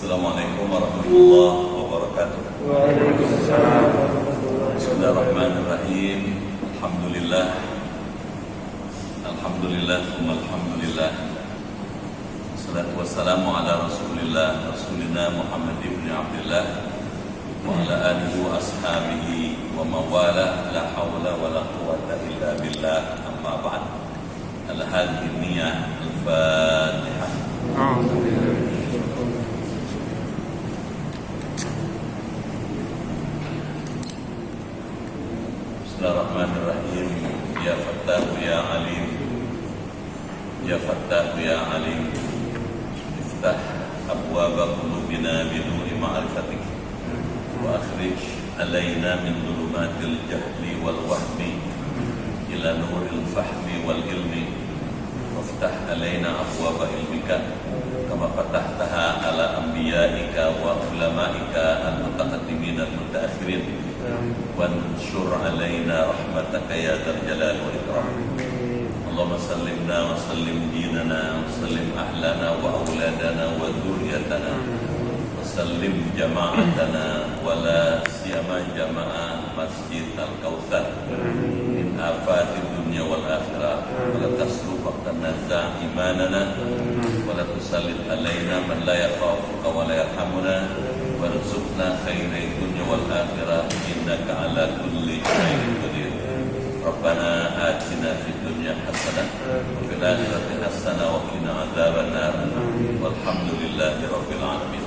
Assalamualaikum warahmatullahi wabarakatuh. Waalaikumsalam warahmatullahi wabarakatuh. Bismillahirrahmanirrahim. Alhamdulillah, alhamdulillah. Wassalatu wassalamu ala Rasulina Muhammad ibn Abdullah wa ala alihi wa ashabihi wa mawala, la hawla wa la quwwata illa billah, amma ba'd. Al-hadhi niyah al-Fatihah. Bismillahirrahmanirrahim. Ya Fattahu ya Alim, Ya Fattahu ya Alim, iftah abwaba qulubina binuri ma'rifatik wa akhrij alaina min dhulumatil jahli wal wahmi ila nuril fahmi wal ilmi waftah alaina abwaba ilmika kama fatahtaha ala anbiya'ika wa ulamaika al-mutaqaddimin al-mutaakhirin wansur alaina rahmataka ya dzal jalali wal ikram. Allahumma sallimna wa sallim dinana wa sallim ahlana wa auladana wa dzurriyyatana wa sallim jama'atana wa la siyama jama'a Masjid Al-Kautsar min afati dunya wal akhirah wa la tasruq tanaza imanana wa la tusallit alaina man la yakhafuka wa la yarhamuna warzuqna khairai dunya wal akhirah innaka ala kulli syai'in qadir. Rabbana atina fid dunya hasanah wa fil akhirati hasanah wa qina adzabannar. Walhamdulillahi rabbil alamin.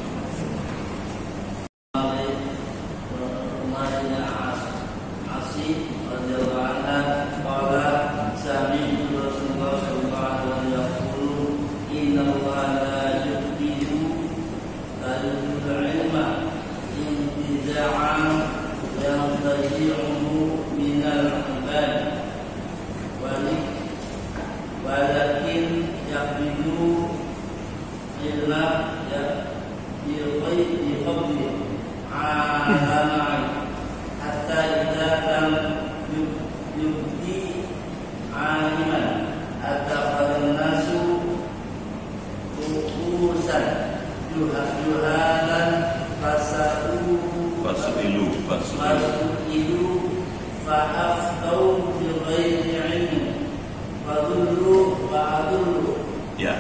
Ya,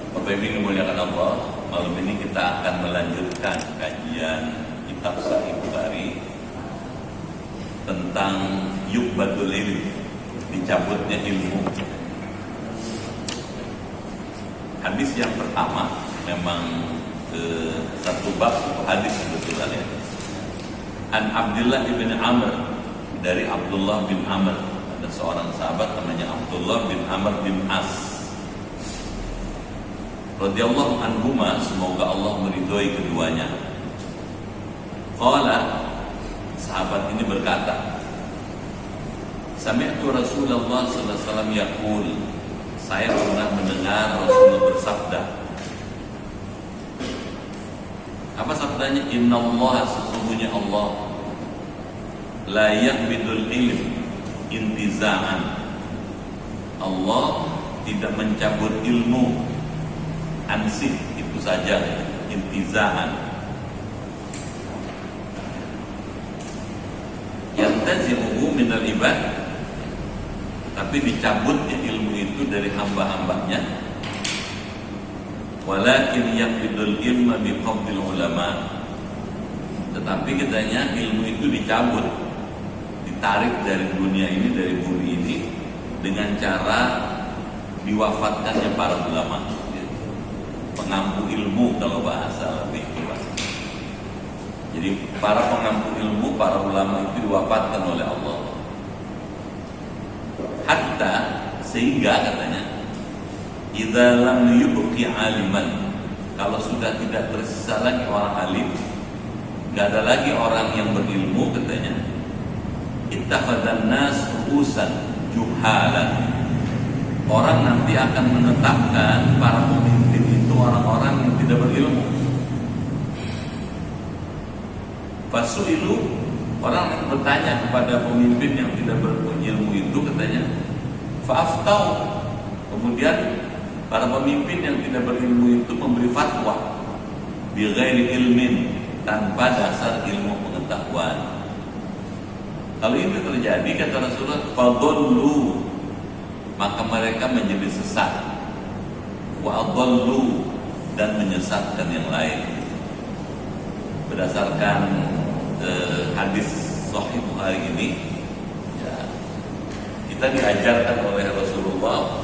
Bapak Ibu yang dimuliakan Allah, malam ini kita akan melanjutkan kajian kitab Sahih Bukhari tentang yukbatul ilm, dicabutnya ilmu. Hadis yang pertama memang satu bab hadis sebetulnya. An Abdullah bin Amr, dari Abdullah bin Amr, ada seorang sahabat namanya Abdullah bin Amr bin As radhiyallahu anhuma, semoga Allah meridhoi keduanya. Qala, sahabat ini berkata, sami'tu Rasulullah sallallahu alaihi wasallam yaqul, saya pernah mendengar Rasulullah bersabda. Apa sabdanya? Innallaha, sesungguhnya Allah, la yaqbidul ilm intiza'an. Allah tidak mencabut ilmu ansih itu saja, intiza'an. Yantazi'uhu minal ibad, tapi dicabutnya ilmu itu dari hamba-hambanya. Walakin yaqbidul ilma biqabdil ulama, tetapi katanya ilmu itu dicabut, ditarik dari dunia ini, dari bumi ini, dengan cara diwafatkannya para ulama. Pengampu ilmu kalau bahasa lebih luas. Jadi para pengampu ilmu, para ulama itu diwafatkan oleh Allah. Hatta, sehingga katanya, idza lam yubqi aliman, kalau sudah tidak tersisa lagi orang alim, enggak ada lagi orang yang berilmu katanya, ittakhadhan nas ru'usan juhalan. Orang nanti akan menetapkan para pemimpin itu orang-orang yang tidak berilmu. Fasu'ilu, orang bertanya kepada pemimpin yang tidak berilmu itu katanya, fa'aftau, kemudian para pemimpin yang tidak berilmu itu memberi fatwa. bighairi ilmin, tanpa dasar ilmu pengetahuan. Kalau ini terjadi, kata Rasulullah, fadhallu, maka mereka menjadi sesat, wa adhallu, dan menyesatkan yang lain. Berdasarkan hadis Sahih Bukhari ini, ya, kita diajarkan oleh Rasulullah,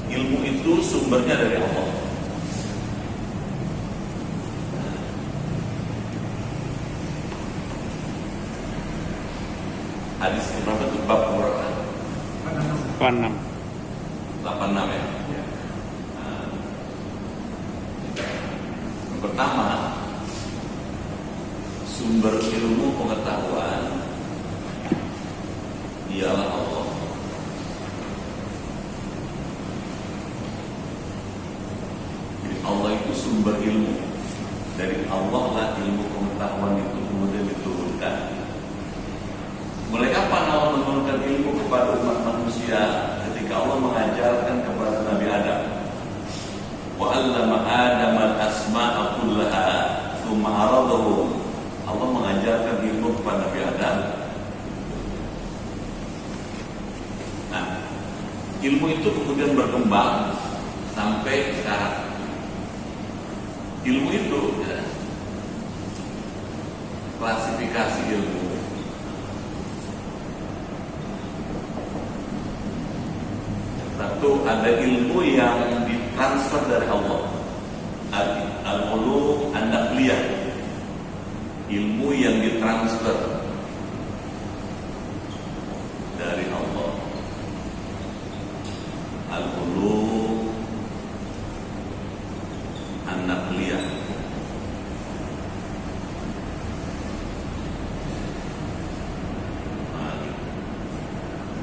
ilmu itu sumbernya dari Allah. Hadis berapa itu? Bab berapa? 86. 86 ya. Nah, yang pertama, sumber ilmu pengetahuan ialah Allah. Jadi Allah itu sumber ilmu. Dari Allah lah ilmu pengetahuan itu kemudian diturunkan. Mulai kapan Allah menurunkan ilmu kepada umat manusia? Ketika Allah mengajarkan kepada Nabi Adam. Wa 'allama Adam al-asma'a kullaha tsumma 'aradahum. Allah mengajarkan ilmu kepada Nabi Adam. Nah, ilmu itu kemudian berkembang sampai sekarang. Ilmu itu, ya, klasifikasi ilmu. Satu, ada ilmu yang ditransfer dari Allah, al-ulum an-naqliyah, ilmu yang ditransfer dari Allah, al-ulum an-naqliyah.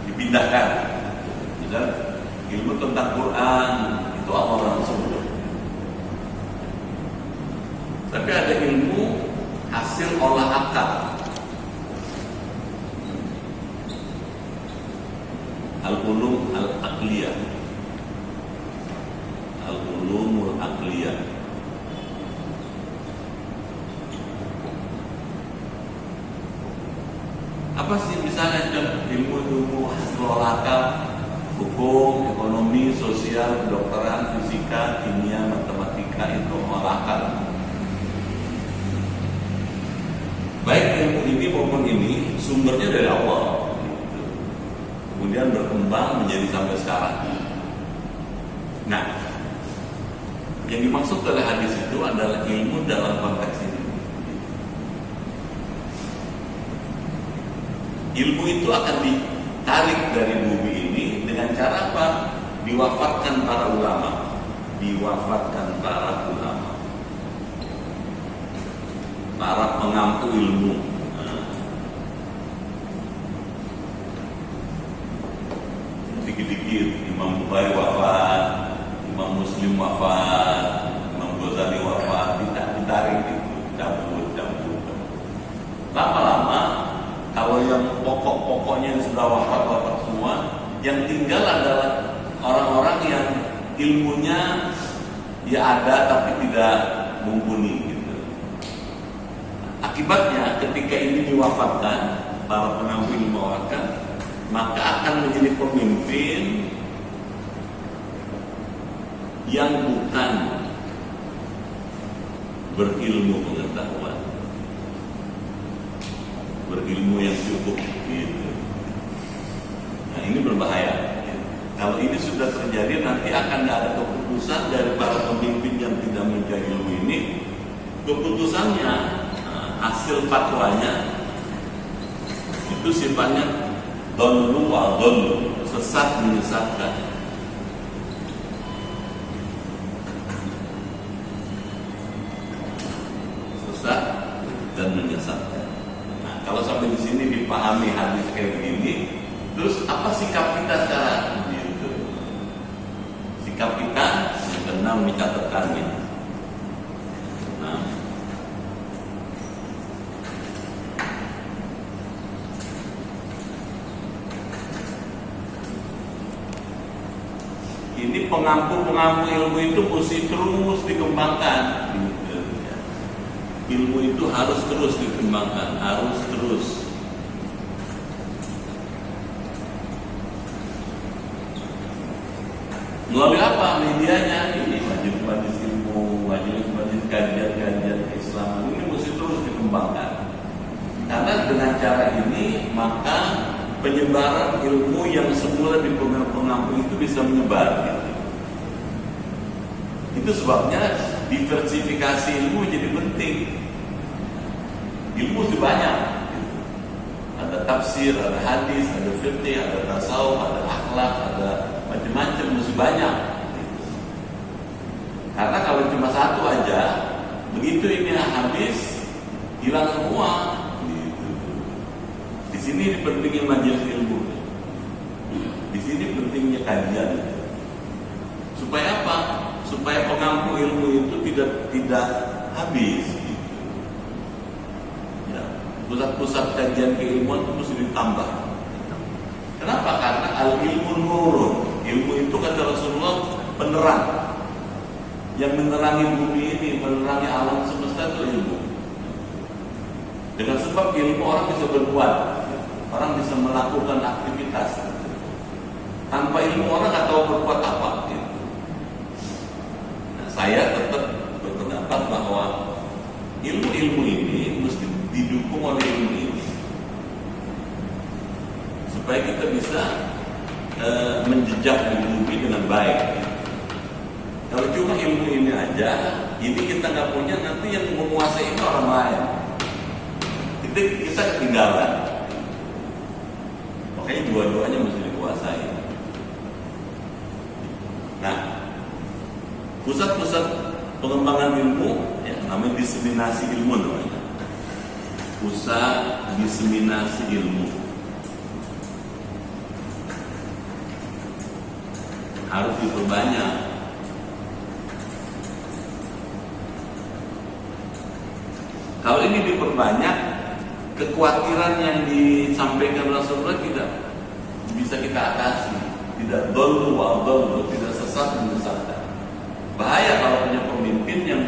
Dipindahkan, misalnya ilmu tentang Quran itu Allah langsung. Tapi ada ilmu hasil olah akal, al-ulum al-aqliyah, al-ulumul aqliyah. Apa sih misalnya ilmu hasil olah akal? Hukum, ekonomi, sosial, kedokteran, fisika, kimia, matematika, itu olah akal. Baik ilmu ini maupun ini sumbernya dari Allah, gitu. Kemudian berkembang menjadi sampai sekarang. Nah, yang dimaksud oleh hadis itu adalah ilmu dalam konteks ini. Ilmu itu akan ditarik dari bumi ini dengan cara apa? Diwafatkan para ulama, diwafatkan para ulama, para pengampu ilmu. Dikit-dikit Imam Bukhari wafat, Imam Muslim wafat, Imam Ghazali wafat, ditarik itu, cabut. Lama-lama, kalau yang pokok-pokoknya yang sudah wafat semua, yang tinggal adalah orang-orang yang ilmunya ya ada tapi tidak mumpuni. Akibatnya ketika ini diwafatkan, para pengampu ilmu wafatkan, maka akan menjadi pemimpin yang bukan berilmu pengetahuan, berilmu yang cukup, gitu. Nah, ini berbahaya. Kalau ini sudah terjadi, nanti akan ada keputusan dari para pemimpin yang tidak memiliki ilmu ini. Keputusannya, hasil fatwanya itu sifatnya dhallu wa dhallu, sesat menyesatkan. Sesat dan menyesatkan. Nah, kalau sampai di sini dipahami hadis kayak begini, terus apa sikap kita sekarang? Gitu. Sikap kita yang keenam mencatatkannya. Nah, ini pengampu ilmu itu mesti terus dikembangkan, gitu, ya. ilmu itu harus terus dikembangkan, harus terus. Melalui apa? Medianya ini majelis ilmu, majelis kajian Islam ini mesti terus dikembangkan. Karena dengan cara ini maka penyebaran ilmu yang semula di pengampu itu bisa menyebar. Gitu. Itu sebabnya diversifikasi ilmu jadi penting. Ilmu itu banyak. Ada tafsir, ada hadis, ada fikih, ada tasawuf, ada akhlak, ada macam-macam, mesti banyak. Karena kalau cuma satu aja, begitu ini habis, hilang semua. Gitu. Di sini pentingnya majelis ilmu. Di sini pentingnya kajian. Supaya apa? Supaya pengampu ilmu itu tidak habis. Gitu. Ya, pusat-pusat kajian keilmuan itu mesti ditambah. Kenapa? Karena al-ilmu nurun. Ilmu itu kata Rasulullah penerang. Yang menerangi bumi ini, menerangi alam semesta itu ilmu. Dengan sebab ilmu orang bisa berbuat, orang bisa melakukan aktivitas. Tanpa ilmu orang nggak tahu berbuat apa. Nah, saya tetap berpendapat bahwa ilmu-ilmu ini mesti didukung oleh ilmu ini, supaya kita bisa menjejak di bumi dengan baik. Kalau cuma ilmu ini aja, ini kita nggak punya, nanti yang menguasai itu orang lain. Kita ketinggalan. Makanya dua-duanya mesti dikuasai. Nah, pusat-pusat pengembangan ilmu, ya, namanya diseminasi ilmu namanya. Pusat diseminasi ilmu harus diperbanyak. Kalau ini diperbanyak, kekhawatiran yang disampaikan Rasulullah tidak bisa kita atasi, tidak dolu wa dolu, tidak sesat menyesatkan. Bahaya kalau punya pemimpin yang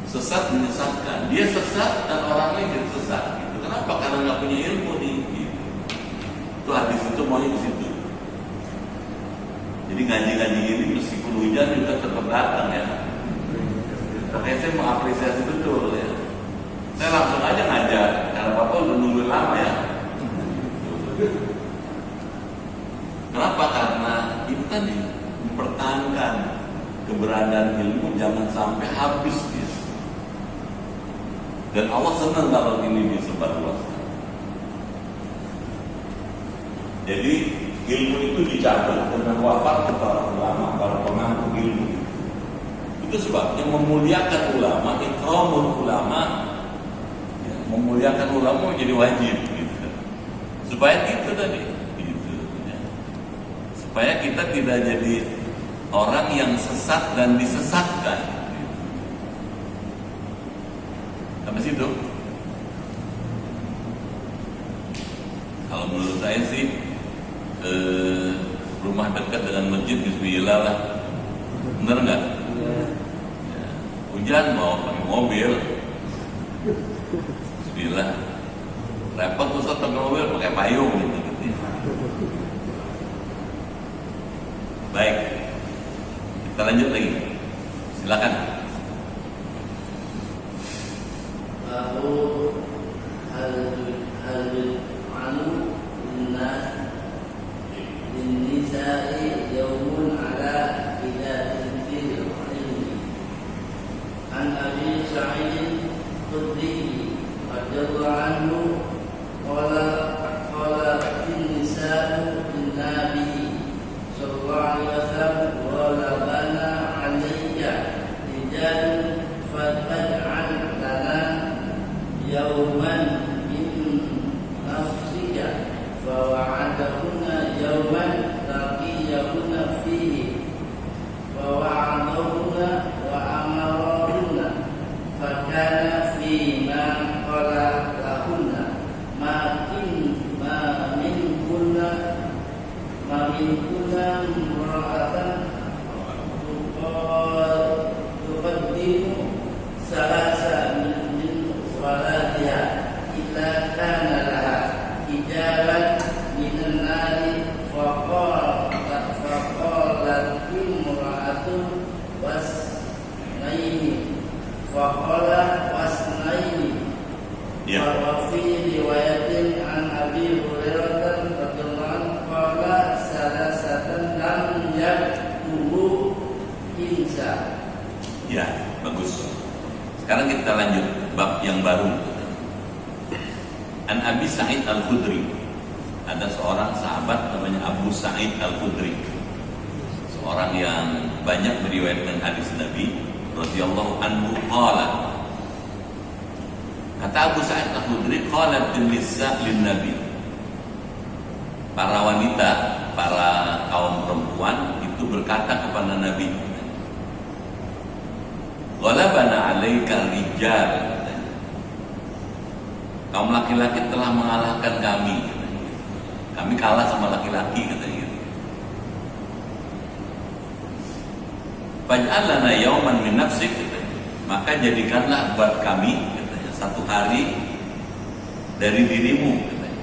sesat menyesatkan. Dia sesat dan orang lain jadi sesat. Gitu. Kenapa? Karena nggak punya ilmu nih. Gitu. Itu hadis itu maunya di situ. Jadi ngaji-ngaji ini meskipun hujan juga tetap datang ya. Makanya saya mengapresiasi betul ya. Saya langsung aja ngajar, karena Bapak udah nungguin lama ya. Kenapa? Karena itu tadi mempertahankan keberadaan ilmu jangan sampai habis gitu. Dan Allah senang kalau ini disebarluaskan. Jadi ilmu itu dicabut dengan wafat para ulama, para pengampu ilmu. Itu sebabnya memuliakan ulama, ikramul ulama. Memuliakan ulama menjadi wajib gitu. Supaya itu tadi gitu, ya. Supaya kita tidak jadi orang yang sesat dan disesatkan gitu. Sampai situ. Kalau menurut saya sih rumah dekat dengan masjid bismillah lah. Bener nggak? Ya. Hujan mau pakai mobil, bismillah. Repot Ustaz pakai mobil pakai payung gitu. Baik, kita lanjut lagi. Silakan. Faqala wasnaini. Ya. Wa fi riwayatin an Abi Hurairah radhiyallahu anhu qala salasatan lam yaktubu insa. Ya, bagus. Sekarang kita lanjut bab yang baru. An Abi Sa'id Al-Khudri. Ada seorang sahabat namanya Abu Sa'id Al-Khudri. Seorang yang banyak meriwayatkan hadis Nabi radhiyallahu anhu qala. Kata Abu Sa'id Al-Khudri, qalat an-nisa lin-nabi. Para wanita, para kaum perempuan itu berkata kepada Nabi, "Ghalabana 'alaika rijal." Kaum laki-laki telah mengalahkan kami. Kami kalah sama laki-laki, katanya gitu. Faj'al lana yawman min nafsik, katanya. Maka jadikanlah buat kami, katanya, satu hari dari dirimu, katanya.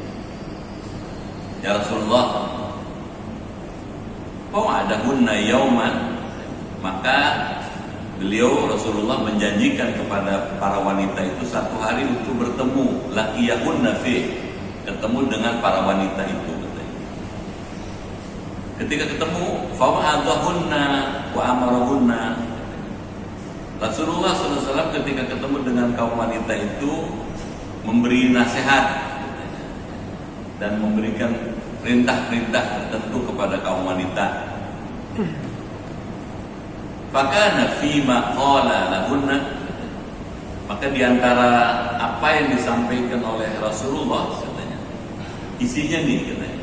Ya Rasulullah, fa'adahunna yawman. Maka beliau Rasulullah menjanjikan kepada para wanita itu satu hari untuk bertemu, laqiyahunna fi, ketemu dengan para wanita itu, katanya. Ketika ketemu, fa'adahunna wa amarahunna. Rasulullah SAW ketika ketemu dengan kaum wanita itu memberi nasihat, katanya, dan memberikan perintah-perintah tertentu kepada kaum wanita. Fakana fima qala lahunna, maka diantara apa yang disampaikan oleh Rasulullah, katanya, isinya nih, katanya,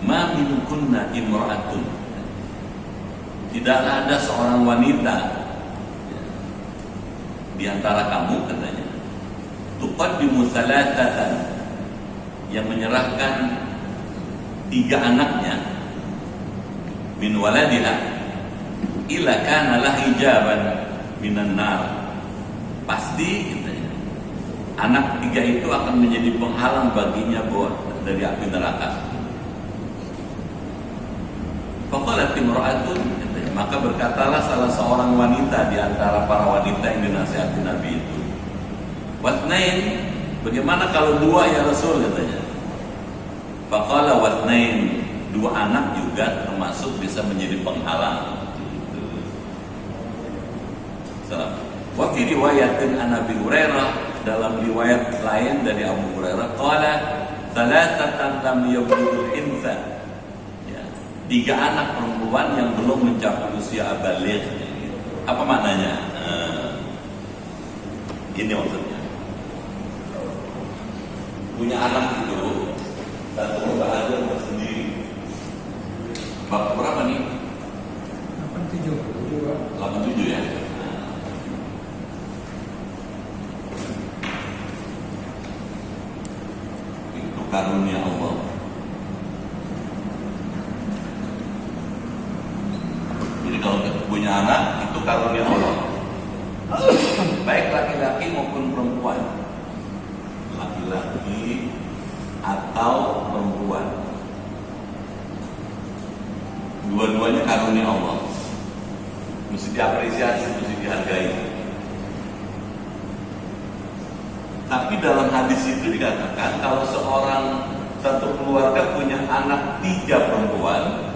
ma minkunna imra'atun, tidaklah ada seorang wanita di antara kamu, katanya, tuqaddimu salatatan, yang menyerahkan 3 anaknya, min waladiha ila kana lah hijaban minan nar, pasti, katanya, anak 3 itu akan menjadi penghalang baginya buat dari api neraka. Faqalat imra'atun, katanya, maka berkatalah salah seorang wanita di antara para wanita yang dinasihati Nabi itu, watnain, bagaimana kalau 2 ya Rasul, katanya. Faqala watnain, 2 anak juga termasuk bisa menjadi penghalang. Wa fi riwayatin an Abi Hurairah, dalam riwayat lain dari Abu Hurairah, qala thalathatan lam yablughul insa. Ya, 3 anak perempuan yang belum mencapai usia baligh. Apa maknanya? Ini maksudnya. Punya anak itu satu bahagia tersendiri. Bab berapa nih? 87 ya. Karunia Allah. Jadi kalau kita punya anak, itu karunia Allah, baik laki-laki maupun perempuan, laki-laki atau perempuan, dua-duanya karunia Allah, mesti diapresiasi, mesti dihargai. Tapi dalam hadis itu dikatakan kalau satu keluarga punya anak 3 perempuan,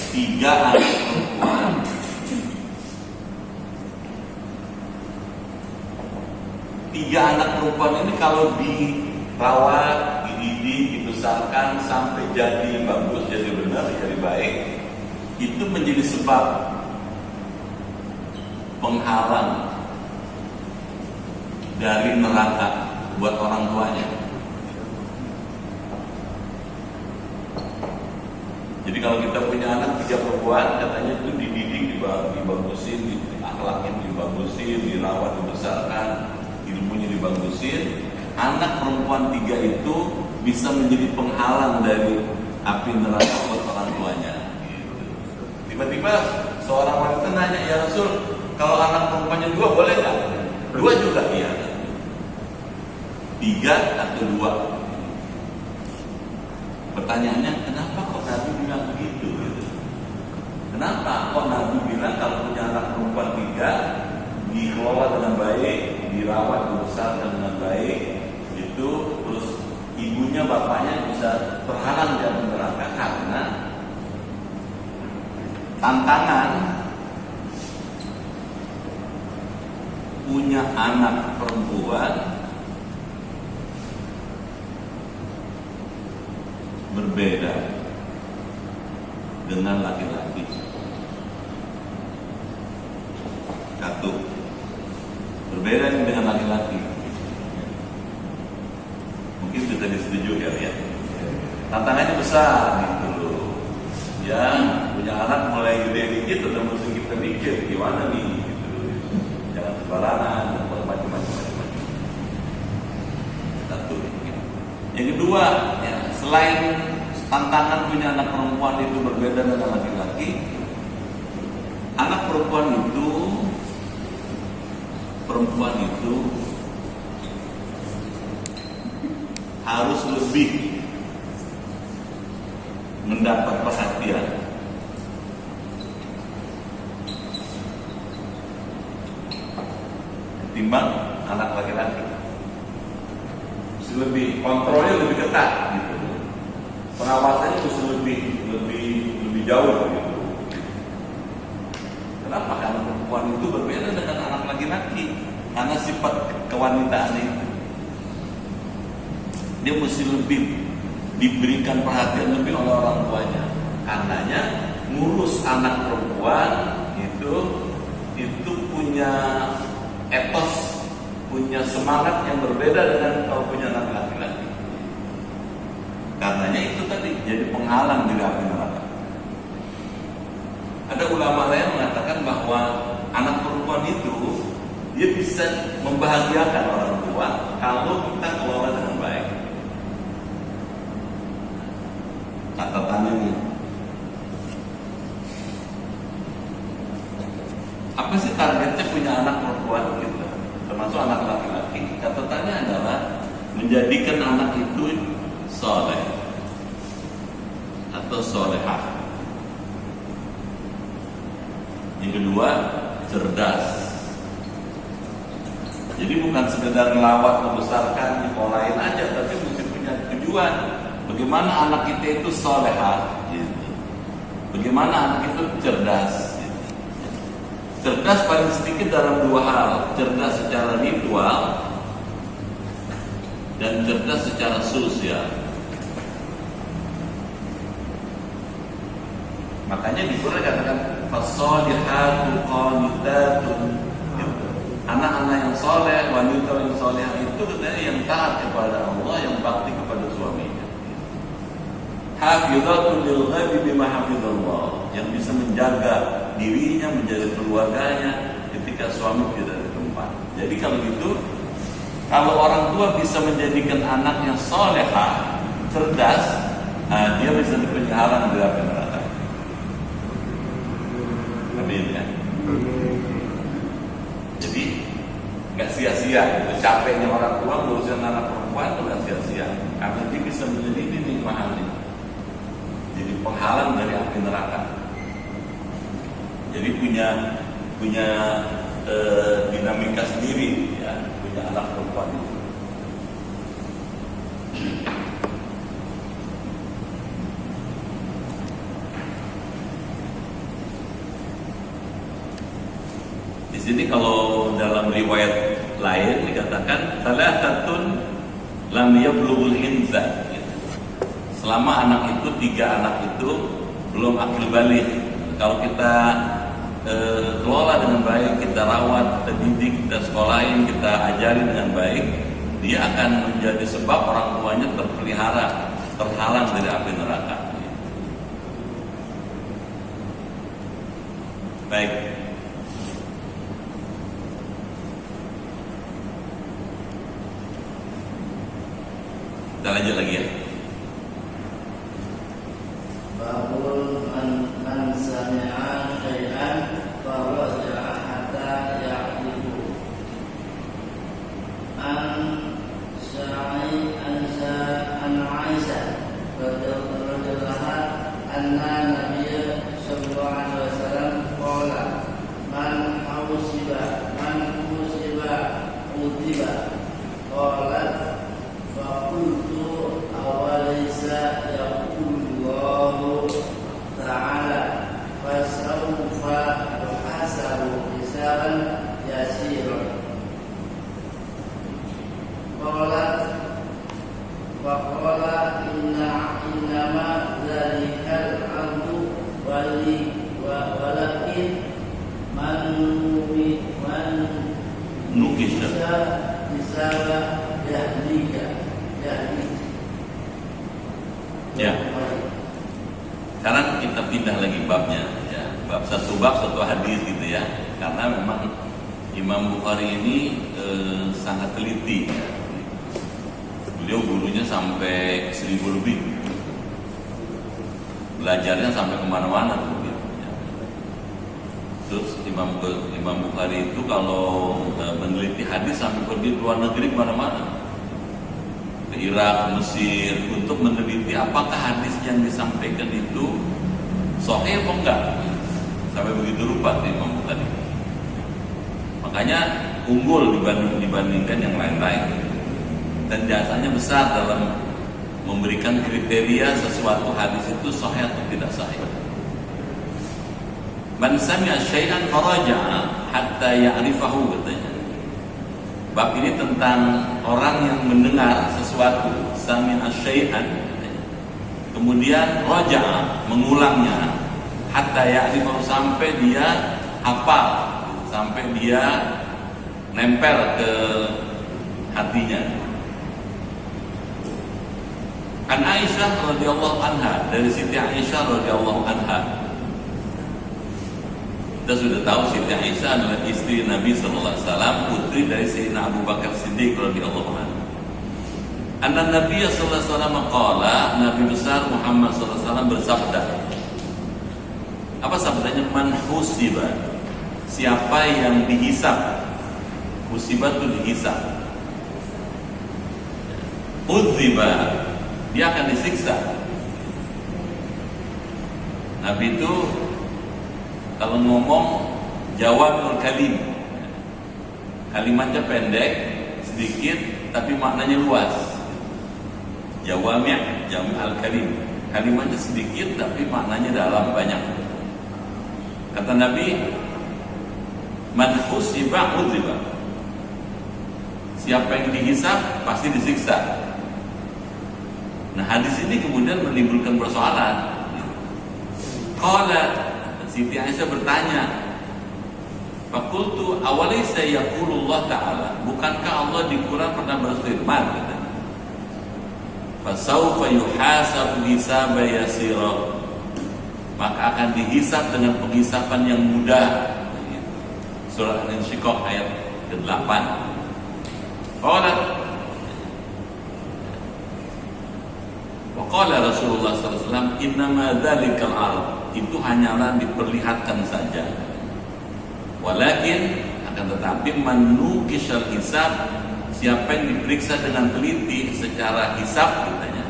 3 anak perempuan, 3 anak perempuan ini kalau dirawat, dididik, dibesarkan sampai jadi bagus, jadi benar, jadi baik, itu menjadi sebab penghalang dari neraka buat orang tuanya. Jadi kalau kita punya anak 3 perempuan, katanya itu dididik, dibagusin, akhlaknya dibagusin, dirawat, dibesarkan, ilmunya dibagusin, anak perempuan 3 itu bisa menjadi penghalang dari api neraka buat orang tuanya. Tiba-tiba seorang wanita nanya, ya Rasul, kalau anak perempuannya 2 boleh nggak? 2 juga, iya. 3 atau 2? Pertanyaannya, kenapa kok Nabi bilang begitu? Kenapa kok Nabi bilang kalau punya anak perempuan 3 dengan baik, dirawat, dibesarkan dengan baik, itu terus ibunya bapaknya bisa terhalang dari neraka karena tantangan punya anak perempuan berbeda dengan laki-laki. Satu, berbeda dengan laki-laki. Mungkin bisa disetujui ya. Tantangannya besar gitu loh. Ya, punya anak mulai gede dikit udah mesti kita mikir gimana nih gitu. Jangan sembarangan, macam-macam. Satu. Yang kedua, ya, selain tantangan punya anak perempuan itu berbeda dengan laki-laki, anak perempuan itu harus lebih mendapat perhatian ketimbang anak laki-laki. Lebih kontrolnya lebih ketat gitu, pengawasannya harus lebih jauh gitu. Kenapa? Karena perempuan itu berbeda dengan anak laki-laki karena sifat kewanitaan itu. Dia mesti lebih diberikan perhatian lebih oleh orang tuanya. Karenanya ngurus anak perempuan itu punya etos, punya semangat yang berbeda dengan kalau punya anak laki-laki. Karenanya itu tadi jadi penghalang di api neraka. Ada ulama lain mengatakan bahwa anak perempuan itu dia bisa membahagiakan orang tua kalau kita kelola dengan baik. Catatannya nih, apa sih targetnya punya anak perempuan gitu, termasuk anak laki-laki? Catatannya adalah menjadikan anak itu soleh atau solehah. Yang kedua, cerdas. Jadi bukan sekedar ngelawat, membesarkan, nyekolahin aja, tapi mesti punya tujuan. Bagaimana anak kita itu solehah, gitu. Bagaimana anak itu cerdas. Gitu. Cerdas paling sedikit dalam dua hal, cerdas secara ritual dan cerdas secara sosial. Makanya di Quran katakan fasolihatu qanitatun. Anak-anak yang soleh, wanita yang soleh itu katanya yang taat kepada Allah, yang bakti kepada suaminya. Hafizatun lil ghaibi bima hafizallah, yang bisa menjaga dirinya, menjaga keluarganya ketika suami tidak ada tempat. Jadi kalau gitu, kalau orang tua bisa menjadikan anak yang solehah, cerdas, dia bisa dipelihara dari api neraka. Amin ya. Jadi nggak sia-sia, gitu. Capeknya orang tua ngurusin anak perempuan itu nggak sia-sia, karena dia bisa menjadi ini mahal, jadi penghalang dari api neraka. Jadi punya dinamika sendiri, ya, punya anak perempuan itu. Di sini kalau dalam riwayat lain dikatakan salatatun lam yablughul hinza. Selama anak itu, 3 anak itu belum akil balik. Kalau kita kelola dengan baik, kita rawat, kita didik, kita sekolahin, kita ajari dengan baik, dia akan menjadi sebab orang tuanya terpelihara, terhalang dari api neraka. Baik. Kita lanjut lagi ya. Babul man sami'a syai'an faraja'a hatta ya'rifu. An Aisyah radhiyallahu anha Nabiya sallallahu alaihi wasallam qala man usiba يسيرا قالت وقال إنما ذلك العبد ولكن من nukisha. bisa yahdika. Ya. Sekarang kita pindah lagi babnya, ya. Bab satu hadis gitu ya. Karena memang Imam Bukhari ini sangat teliti. Ya. Beliau gurunya sampai 1000 lebih. Belajarnya sampai kemana-mana gitu. Ya. Terus Imam Bukhari itu kalau meneliti hadis sampai pergi ke luar negeri kemana-mana. Ke Irak, Mesir, untuk meneliti apakah hadis yang disampaikan itu sahih apa enggak. Sampai begitu rupa Imam Bukhari. Makanya unggul dibandingkan yang lain-lain. Dan jasanya besar dalam memberikan kriteria sesuatu hadis itu sahih atau tidak sahih. Man sami'a syai'an faraja'a hatta ya'rifahu katanya. Bab ini tentang orang yang mendengar sesuatu, sami'a syai'an, kemudian raja'a, mengulangnya, hatta ya'rifahu, sampai dia hafal, sampai dia nempel ke hatinya. An Aisyah radhiyallahu anha, dari Siti Aisyah radhiyallahu anha. Kita sudah tahu Siti Aisyah adalah istri Nabi sallallahu alaihi wasallam, putri dari Sayyidina Abu Bakar Siddiq radhiyallahu anhu. Anna Nabi sallallahu alaihi wasallam qala, Nabi besar Muhammad sallallahu alaihi wasallam bersabda. Apa sabdanya? Man husiba, siapa yang dihisab. Husibatul dihisab. Udziba, dia akan disiksa. Nabi itu kalau ngomong jawabul kalim, kalimatnya pendek, sedikit, tapi maknanya luas. Jawami' al kalim, kalimatnya sedikit tapi maknanya dalam, banyak. Kata Nabi, man husiba udziba, siapa yang dihisab pasti disiksa. Nah, hadis ini kemudian menimbulkan persoalan. Qala, Siti Aisyah bertanya, fakultu awalaysa yaqulullah ta'ala, bukankah Allah di Quran pernah berfirman, katanya, fasawfa yuhasabu hisaba yasira, maka akan dihisab dengan penghisapan yang mudah. Surah Al-Insyiqaq ayat ke-8. Qala wa qala Rasulullah sallallahu alaihi wasallam, innama dzalikal ard, itu hanyalah diperlihatkan saja. Walakin, akan tetapi, manukishal hisab, siapa yang diperiksa dengan teliti secara hisab, katanya,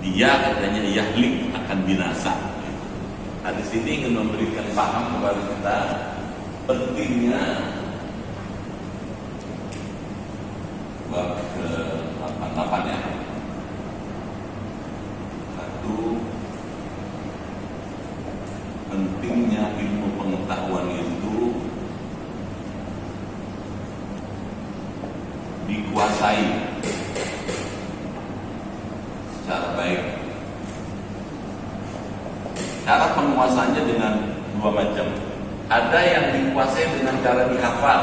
dia katanya yahlik, akan binasa. Hadis ini ingin memberikan paham kepada kita pentingnya bab ke-8 ya. Pentingnya ilmu pengetahuan itu dikuasai secara baik. Cara penguasaannya dengan dua macam. Ada yang dikuasai dengan cara dihafal,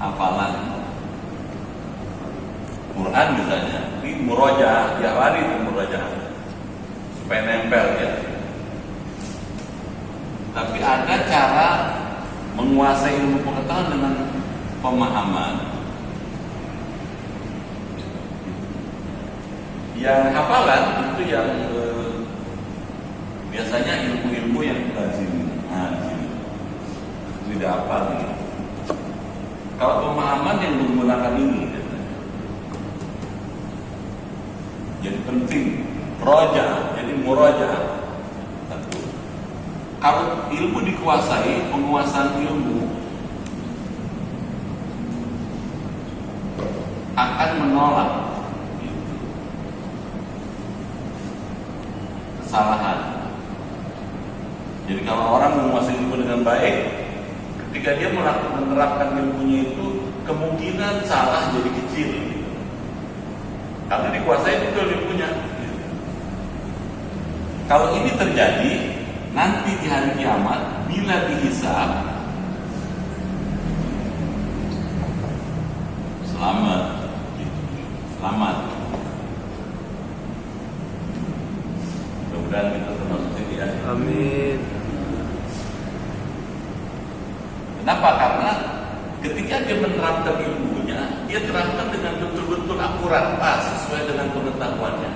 hafalan Quran misalnya, di murojaah, tiap hari itu murojaah supaya nempel ya. Tapi ada cara menguasai ilmu pengetahuan dengan pemahaman. Yang hafalan itu yang biasanya ilmu-ilmu yang lazim, tidak hafal gitu. Kalau pemahaman yang menggunakan ini, jadi penting roja, jadi murojaah. Kalau ilmu dikuasai, penguasaan ilmu akan menolak kesalahan. Jadi kalau orang menguasai ilmu dengan baik, ketika dia menerapkan ilmunya itu kemungkinan salah jadi kecil gitu. Karena dikuasai betul ilmunya gitu. Kalau ini terjadi nanti di hari kiamat bila dihisab, selamat gitu. Selamat. Mudah-mudahan kita termasuk ini ya. Amin. Kenapa? Karena ketika dia menerapkan ilmunya, dia terapkan dengan betul-betul akurat, pas, sesuai dengan pengetahuannya.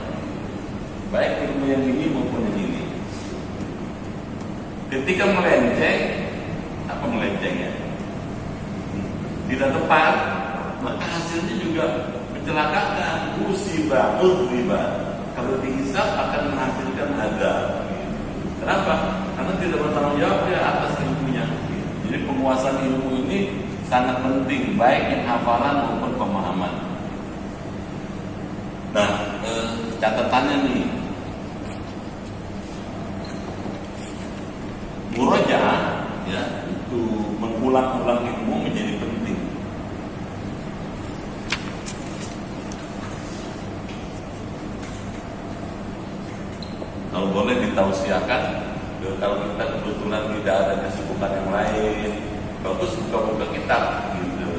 Baik ilmu yang ini maupun yang ini. Ketika melenceng, apa melencengnya? Tidak tepat, maka hasilnya juga mencelakakan, musibah, musibah. Kalau dihisab akan menghasilkan azab. Kenapa? Karena tidak bertanggung jawab dia atas ilmunya. Jadi penguasaan ilmu ini sangat penting, baik yang hafalan maupun pemahaman. Nah, catatannya nih, murojaah ya, itu mengulang-ulang ilmu menjadi penting. Kalau boleh ditausiahkan, kalau kita kebetulan tidak ada kesibukan yang lain, bagus buka-buka kitab, gitu,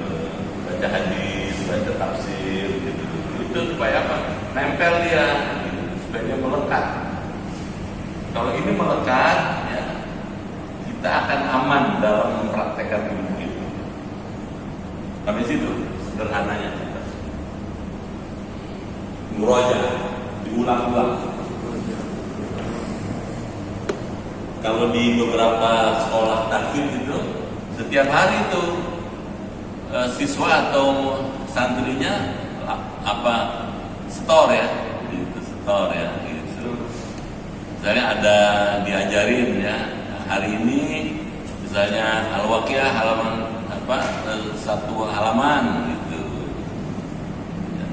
baca hadis, baca tafsir, gitu. Itu supaya apa? Nempel dia, gitu, supaya dia melekat. Kalau ini melekat, ya, kita akan aman dalam mempraktekkan ilmu itu. Sampai situ sederhananya. Murojaah diulang-ulang. Kalau di beberapa sekolah tahfidz itu setiap hari itu siswa atau santrinya setor ya, gitu, setor ya, gitu. Misalnya ada diajarin ya hari ini, misalnya Al-Waqiah halaman satu halaman gitu. Ya.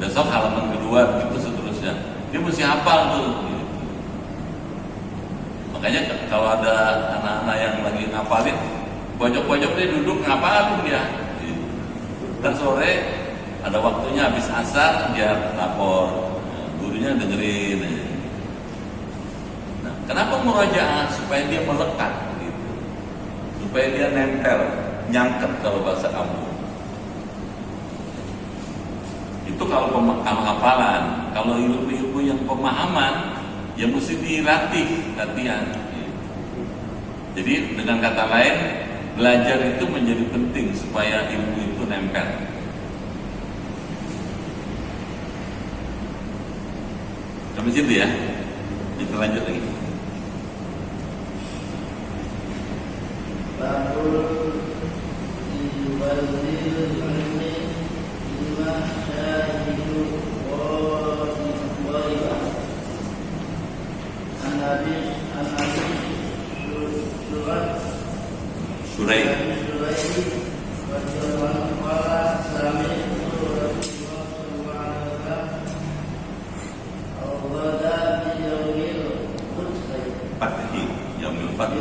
Besok halaman kedua gitu seterusnya. Dia mesti hafal tuh. Makanya kalau ada anak-anak yang lagi ngapalin, pojok-pojok dia duduk ngapalin dia. Dan sore ada waktunya habis asar dia lapor, gurunya dengerin. Nah, kenapa murojaah? Supaya dia melekat, gitu. Supaya dia nempel, nyangkep kalau bahasa kamu. Itu kalau hafalan. Kalau ilmu-ilmu yang pemahaman, ya mesti dilatih, latihan. Jadi dengan kata lain, belajar itu menjadi penting supaya ilmu itu nempel. Sampai situ ya. Kita lanjut lagi. Surai. Fathi, Yaumil Fathi.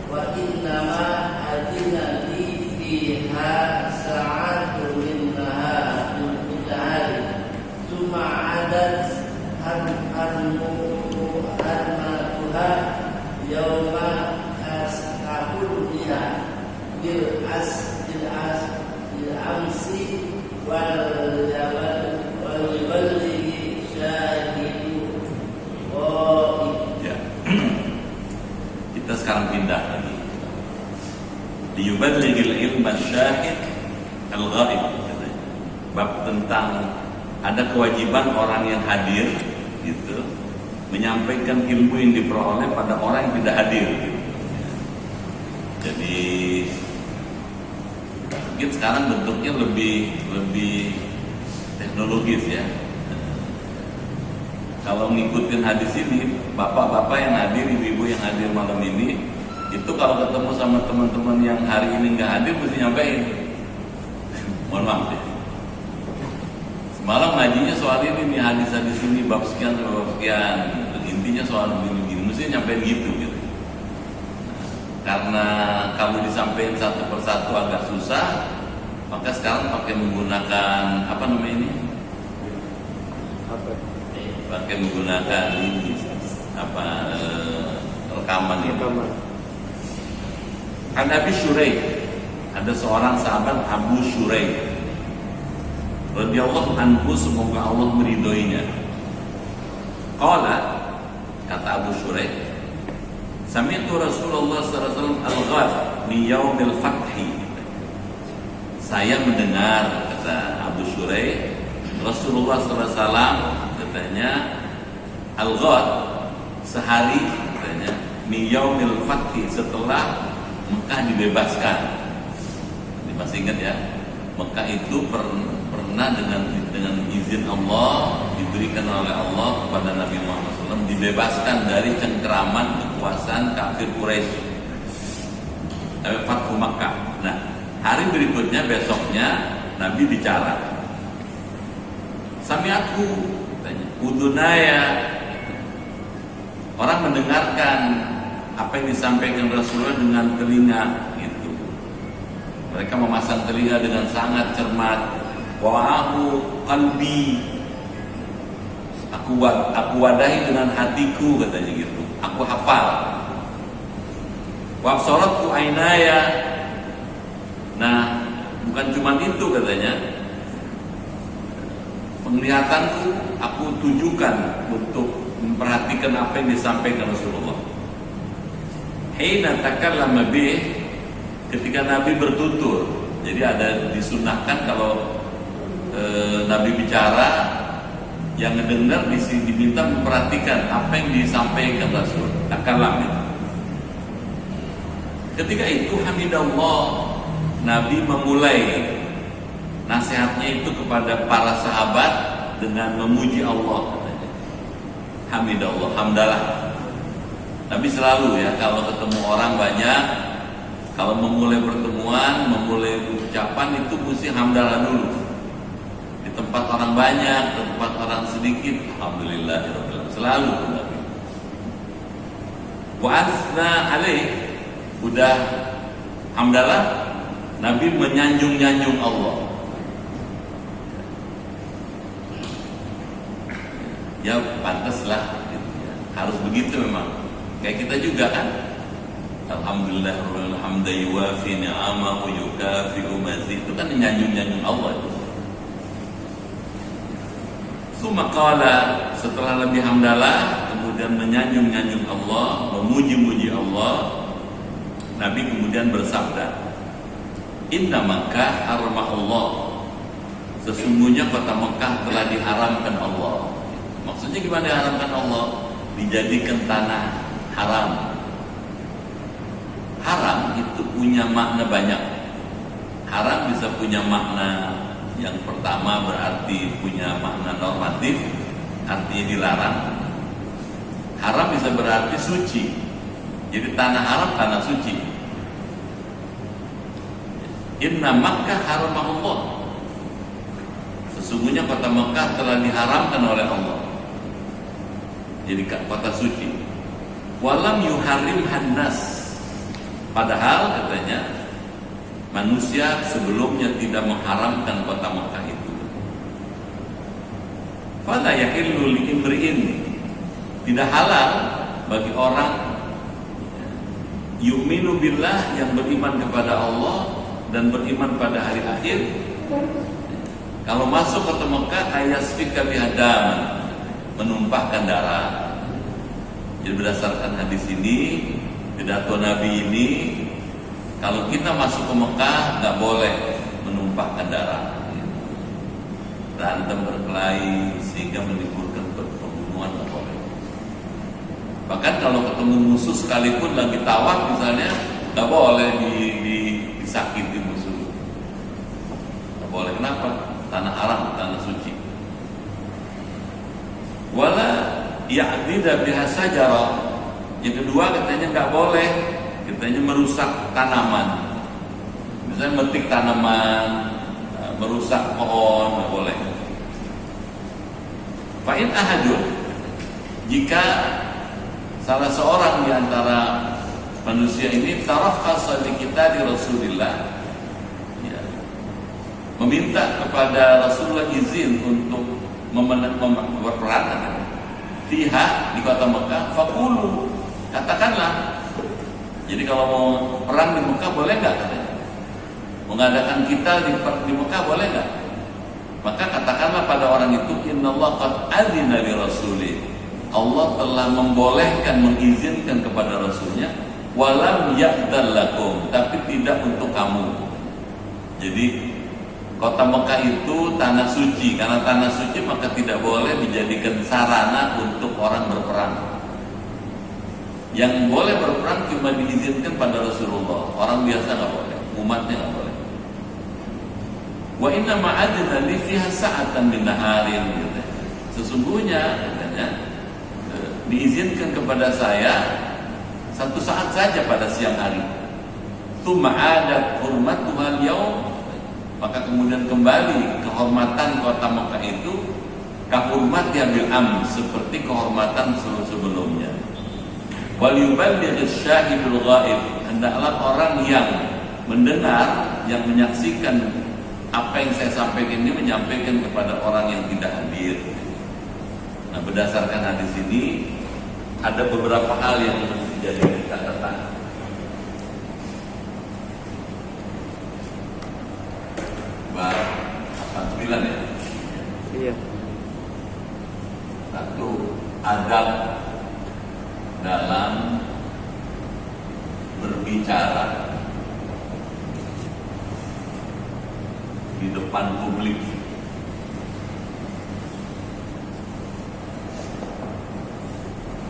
Wa innama adina li fiha sa'atu min nahar والبلغ شاهد غائب. Ya. Kita sekarang pindah lagi. Liyuballighil ilma syahid al-ghaib. Bab tentang ada kewajiban orang yang hadir gitu menyampaikan ilmu yang diperoleh pada orang yang tidak hadir gitu. Jadi mungkin sekarang bentuknya lebih teknologis ya. Kalau ngikutin hadis ini, bapak-bapak yang hadir, ibu-ibu yang hadir malam ini, itu kalau ketemu sama teman-teman yang hari ini nggak hadir, mesti nyampein. Mohon maaf ya. Semalam ngajinya soal ini nih, hadis-hadis ini bab sekian sampai bab sekian. Intinya soal begini-begini, mesti nyampein gitu. Karena kalau disampaikan satu persatu agak susah, maka sekarang pakai menggunakan apa namanya ini? Pakai menggunakan ini rekaman ini. Ada Abi Syuraih, ada seorang sahabat Abu Syuraih radhiyallahu anhu, semoga Allah meridhoinya. Qala, kata Abu Syuraih, sami'tu Rasulullah sallallahu alaihi wasallam al-ghad min yaumil fathi. Saya mendengar, kata Abu Syuraih, Rasulullah sallallahu alaihi wasallam katanya al-ghad sehari katanya min yaumil fathi, setelah Mekah dibebaskan. Ini masih ingat ya? Mekah itu pernah dengan izin Allah, diberikan oleh Allah kepada Nabi Muhammad SAW, dibebaskan dari cengkeraman kekuasaan kafir Quraisy. Fathu Makkah. Nah, hari berikutnya, besoknya Nabi bicara. Sami'athu, udunaya. Orang mendengarkan apa yang disampaikan Rasulullah dengan telinga gitu. Mereka memasang telinga dengan sangat cermat. Wa'ahu qalbi, aku wadahi dengan hatiku, katanya gitu. Aku hafal. Wa'absaratku ainaya. Nah, bukan cuma itu katanya. Penglihatanku aku tujukan untuk memperhatikan apa yang disampaikan Rasulullah. Hina takallama bih, ketika Nabi bertutur. Jadi ada disunahkan kalau Nabi bicara, yang mendengar diminta memperhatikan apa yang disampaikan Rasul. Takalam itu. Ketika itu hamidallah, Nabi memulai nasihatnya itu kepada para sahabat dengan memuji Allah. Hamidallah, hamdalah. Nabi selalu ya, kalau ketemu orang banyak, kalau memulai pertemuan, memulai ucapan itu mesti hamdalah dulu. Di tempat orang banyak, di tempat orang sedikit, alhamdulillahirabbil alamin, selalu Nabi. Wa asna alaih, udah hamdalah, Nabi menyanjung-nyanjung Allah. Ya pantaslah gitu ya. Harus begitu memang. Kayak kita juga kan. Alhamdulillah hamda yuwafi ni'amahu yukafi'u mazid, itu kan nyanjung-nyanjung Allah itu. Summa qala, setelah lebih hamdalah, kemudian menyanjung-nyanjung Allah, memuji-muji Allah, Nabi kemudian bersabda, Inna Makkah haramah Allah, sesungguhnya kota Mekah telah diharamkan Allah. Maksudnya gimana diharamkan Allah? Dijadikan tanah haram. Haram itu punya makna banyak. Haram bisa punya makna yang pertama, berarti punya makna normatif, artinya dilarang. Haram bisa berarti suci. Jadi tanah haram, tanah suci. Inna Makkah haramah Allah, sesungguhnya kota Mekah telah diharamkan oleh Allah. Jadi kota suci. Walam yuharim hannas, padahal katanya manusia sebelumnya tidak mengharamkan kota Mekah itu. Fala yahillu li imri'in, tidak halal bagi orang yu'minu billah, yang beriman kepada Allah dan beriman pada hari akhir. Kalau masuk ke Mekah ayasfika bihadaman, menumpahkan darah. Jadi berdasarkan hadis ini, pidato Nabi ini, kalau kita masuk ke Mekah nggak boleh menumpahkan darah, berantem berkelahi sehingga menimbulkan pembunuhan nggak boleh. Bahkan kalau ketemu musuh sekalipun lagi tawaf misalnya, nggak boleh disakiti musuh. Nggak boleh. Kenapa? Tanah haram, tanah suci. Wala ya'dida biha sajarah. Yang kedua katanya nggak boleh, katanya merusak tanaman. Misalnya metik tanaman, merusak pohon, nggak boleh. Fa'in ahadun, jika salah seorang di antara manusia ini tarakhasa li kita di Rasulillah, ya, meminta kepada Rasulullah izin untuk berperang fiha di kota Mekah, faqulu, katakanlah. Jadi kalau mau perang di Mekah boleh nggak katanya? Mengadakan kita di Mekah boleh nggak? Maka katakanlah pada orang itu, innallaha qad adzina li rasulih, Allah telah membolehkan, mengizinkan kepada Rasulnya, walam ya'dzan lakum, tapi tidak untuk kamu. Jadi kota Mekah itu tanah suci, karena tanah suci maka tidak boleh dijadikan sarana untuk orang berperang. Yang boleh berperang cuma diizinkan pada Rasulullah, orang biasa nggak boleh, umatnya nggak boleh. Wa inna ma'adna li fiha sa'atan min naharin, gitu. Sesungguhnya katanya diizinkan kepada saya satu saat saja pada siang hari. Tsumma adat hurmatuha al-yaum, maka kemudian kembali kehormatan kota Mekah itu kahurmati bil am, seperti kehormatan sebelumnya. Wal yuballigh syahidul ghaib, hendaklah orang yang mendengar, yang menyaksikan apa yang saya sampaikan ini, menyampaikan kepada orang yang tidak hadir. Nah, berdasarkan hadis ini ada beberapa hal yang mesti jadi catatan. Bab 89 ya. Iya. Satu, adab dalam berbicara di depan publik.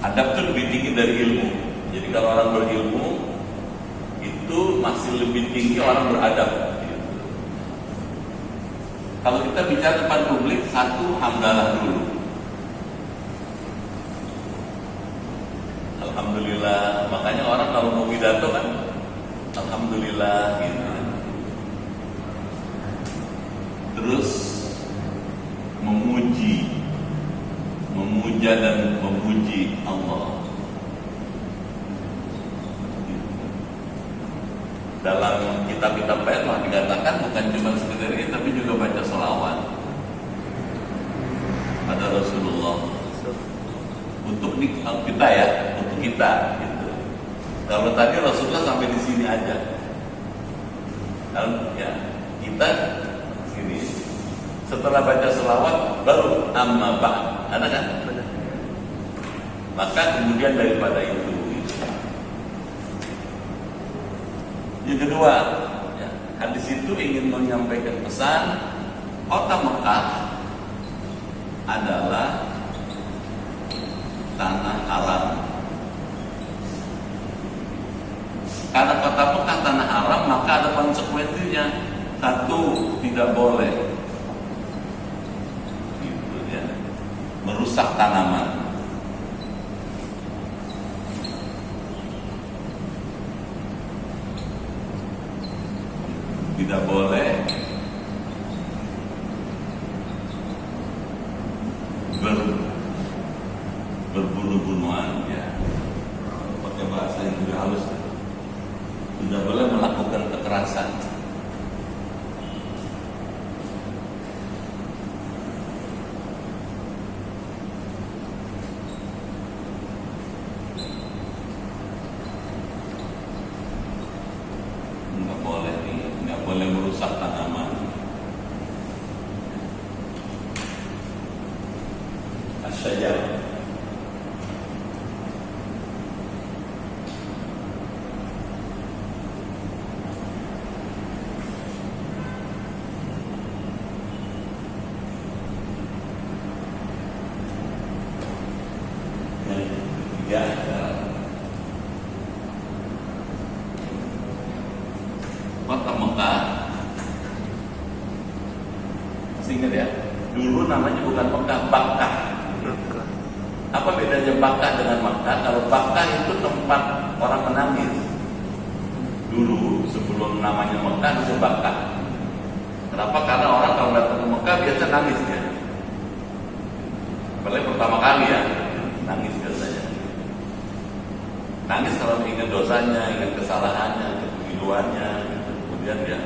Adab itu lebih tinggi dari ilmu. Jadi kalau orang berilmu itu masih lebih tinggi orang beradab. Kalau kita bicara depan publik, satu, hamdalah dulu. Alhamdulillah. Makanya orang kalau mau pidato kan alhamdulillah gitu. Terus memuja dan memuji Allah. Dalam kitab-kitab lain telah dikatakan bukan cuma sekedar ini, tapi juga baca sholawat pada Rasulullah. Untuk kita ya, untuk kita gitu. Kalau tadi Rasulullah sampai di sini aja. Kalau ya kita sini. Setelah baca sholawat baru amma ba'd, ada kan? Maka kemudian daripada itu. Yang kedua, ya, hadis itu ingin menyampaikan pesan kota Mekah adalah tanah haram. Karena kota Mekah tanah haram, maka ada konsekuensinya. Satu, tidak boleh gitu, ya, merusak tanaman. Tidak boleh berbunuh-bunuhan, ya, pakai bahasa yang lebih halus. Tidak boleh melakukan kekerasan. saja. Yang ketiga adalah kota Mekah. Masih ingat ya? Dulu namanya bukan Mekah, Bakkah. Apa bedanya Bakkah dengan Makkah? Kalau Bakkah itu tempat orang menangis. Dulu sebelum namanya Mekah itu Bakkah. Kenapa? Karena orang kalau datang ke Mekah biasa nangis ya. Apalagi pertama kali ya, nangis biasanya. Nangis kalau ingat dosanya, ingat kesalahannya, kekeliruannya. Kemudian ya,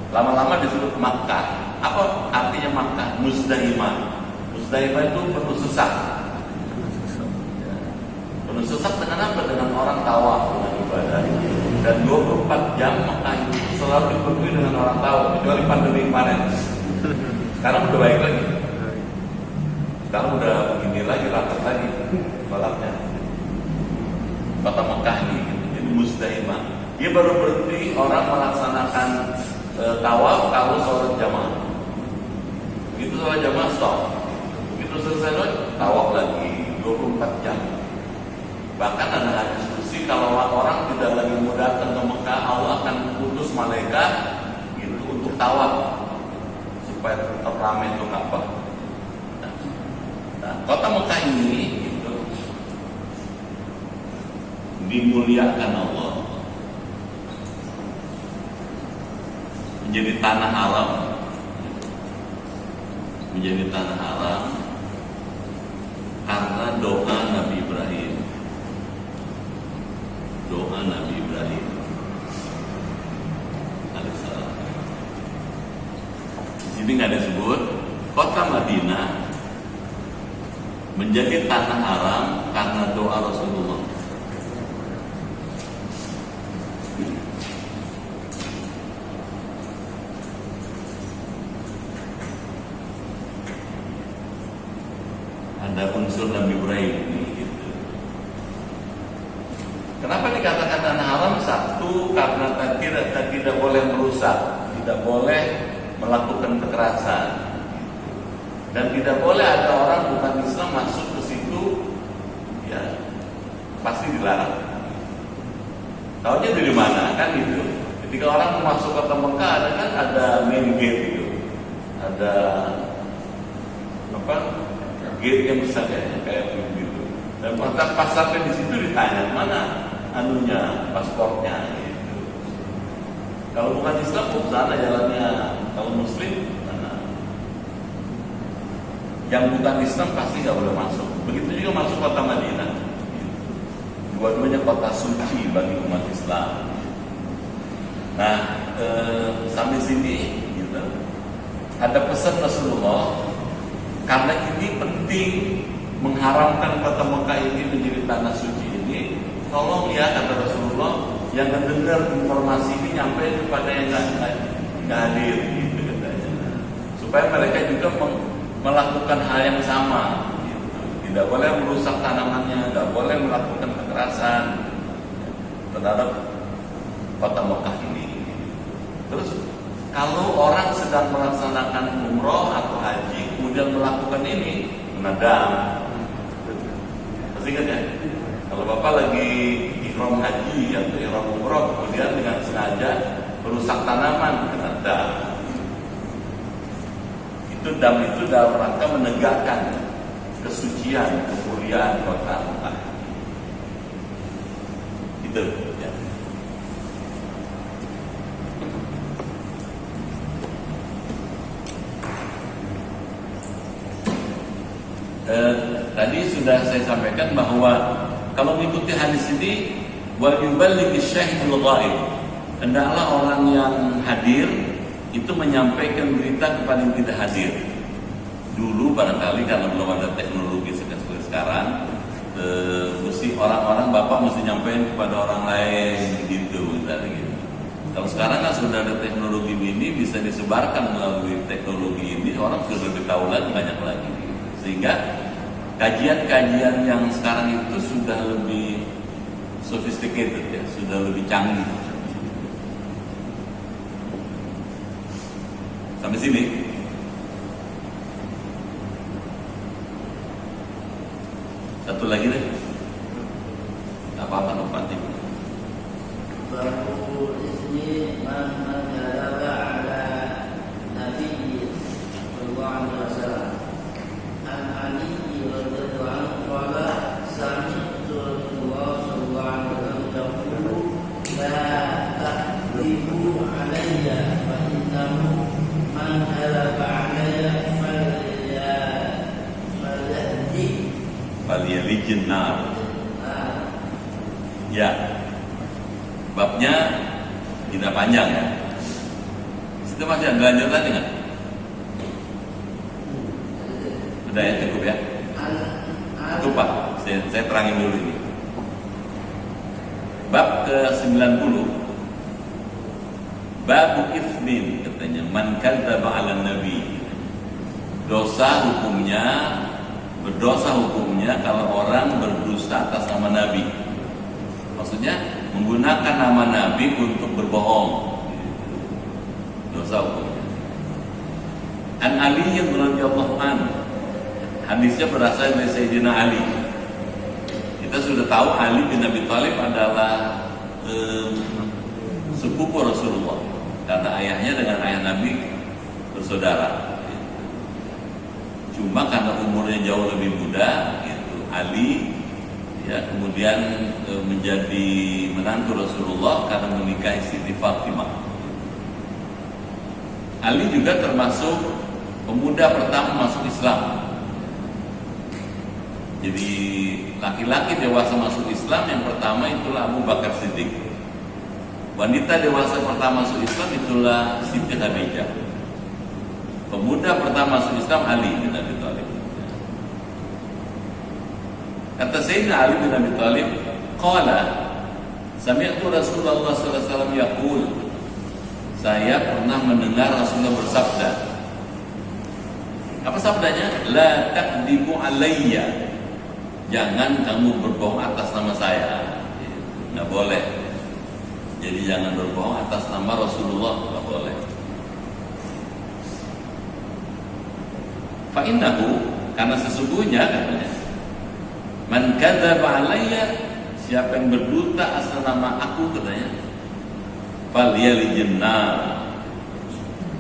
lama-lama disebut Makkah. Apa artinya Makkah? Musdaimah. Musdaimah itu penuh sesak. Penuh sesak dengan apa? Dengan orang tawaf, dengan ibadah. Dan 24 jam Makkah itu selalu dipenuhi dengan orang tawaf, kecuali pandemi kemarin. Sekarang udah baik lagi. Sekarang udah begini lagi, rapat lagi balapnya. Kota Mekah ini, jadi Musdaimah. Dia baru berhenti orang melaksanakan tawaf kalau sholat jamaah. Begitu sholat jamaah stop. Begitu selesai tawaf lagi 24 jam. Bahkan ada diskusi kalau orang tidak lagi mau datang ke Mekah, Allah akan utus malaikat itu untuk tawaf supaya tetap ramai itu Ka'bah. Nah, kota Mekah ini itu dimuliakan Allah, menjadi tanah haram, menjadi tanah haram karena doa Nabi Ibrahim. Doa Nabi Ibrahim alaihissalam. Di sini nggak disebut kota Madinah menjadi tanah haram karena doa Rasulullah. Ada unsur Nabi Ibrahim ini gitu. Kenapa dikatakan tanah haram? Satu, karena tidak boleh merusak, tidak boleh melakukan kekerasan, dan tidak boleh ada orang bukan Islam masuk ke situ, ya pasti dilarang. Tahunya dari mana kan itu? Ketika orang mau masuk kota Mekah ada main gate itu, ada apa? Gate yang besar kayak begitu. Dan pas sampai di situ ditanya mana anunya, paspornya gitu. Kalau bukan Islam ke sana jalannya, kalau Muslim mana? Yang bukan Islam pasti nggak boleh masuk. Begitu juga masuk kota Madinah. Dua-duanya kota suci bagi umat Islam. Nah, sampai sini gitu. Ada pesan Rasulullah. Karena ini penting mengharamkan kota Mekah ini menjadi tanah suci ini. Tolong ya kata Rasulullah, yang mendengar informasi ini nyampe kepada yang nggak hadir, gitu katanya. Supaya mereka juga melakukan hal yang sama. Gitu. Tidak boleh merusak tanamannya, tidak boleh melakukan kekerasan terhadap kota Mekah ini. Terus kalau orang sedang melaksanakan umroh atau haji, kemudian melakukan ini, menadam. Pasti ingat ya? Kalau Bapak lagi ihram haji atau ihram umroh, kemudian dengan sengaja merusak tanaman, kena dam. Itu dam itu dalam rangka menegakkan kesucian, kemuliaan kota Mekah. Itu ya. Tadi sudah saya sampaikan bahwa kalau mengikuti hadis ini, wal yuballigh syahidul ghaib, hendaklah orang yang hadir itu menyampaikan berita kepada yang tidak hadir. Dulu barangkali karena belum ada teknologi seperti sekarang, mesti orang-orang bapak mesti nyampaikan kepada orang lain gitu, misalnya gitu. Kalau sekarang kan sudah ada teknologi ini, bisa disebarkan melalui teknologi ini, orang sudah lebih tahu lagi, banyak lagi. Sehingga kajian-kajian yang sekarang itu sudah lebih sophisticated ya, sudah lebih canggih. Sampai sini. Satu lagi deh. Gak apa-apa Nopati. Babu ismi man jalaba ala Nabi sallallahu alaihi wasallam. An Ali radhiyallahu anhu qala sami'tu Rasulullah sallallahu alaihi wasallam yaqulu la tahdibu alayya fa innahu man jalaba alayya falyahdi Falyalijin nar. Ya, babnya tidak panjang ya. Itu masih ada lanjutannya nggak? Udah ya, cukup ya. Cukup Pak, saya terangin dulu ini. Bab ke-90. Babu ismin katanya, man kadzdzaba 'alan nabi. Berdosa hukumnya kalau orang berdusta atas nama Nabi. Maksudnya menggunakan nama Nabi untuk berbohong. Dosa hukumnya. An Ali radhiyallahu anhu. Hadisnya berasal dari Sayyidina Ali. Kita sudah tahu Ali bin Abi Thalib adalah sepupu Rasulullah karena ayahnya dengan ayah Nabi bersaudara. Cuma karena umurnya jauh lebih muda, itu Ali ya kemudian menjadi menantu Rasulullah karena menikahi Siti Fatimah. Ali juga termasuk pemuda pertama masuk Islam. Jadi laki-laki dewasa masuk Islam yang pertama itulah Abu Bakar Siddiq. Wanita dewasa pertama masuk Islam itulah Siti Khadijah. Pemuda pertama masuk Islam Ali bin Abi Thalib. Kata Sayyidina Ali bin Abi Thalib, qala sami'tu Rasulullah sallallahu alaihi wasallam yaqul. Saya pernah mendengar Rasulullah bersabda. Apa sabdanya? La takdibu alayya. Jangan kamu berbohong atas nama saya. Enggak boleh. Jadi jangan berbohong atas nama Rasulullah, enggak boleh. Fa'innahu, karena sesungguhnya katanya, man kadzdzaba alayya, siapa yang berdusta atas nama aku katanya, falyalijin nar,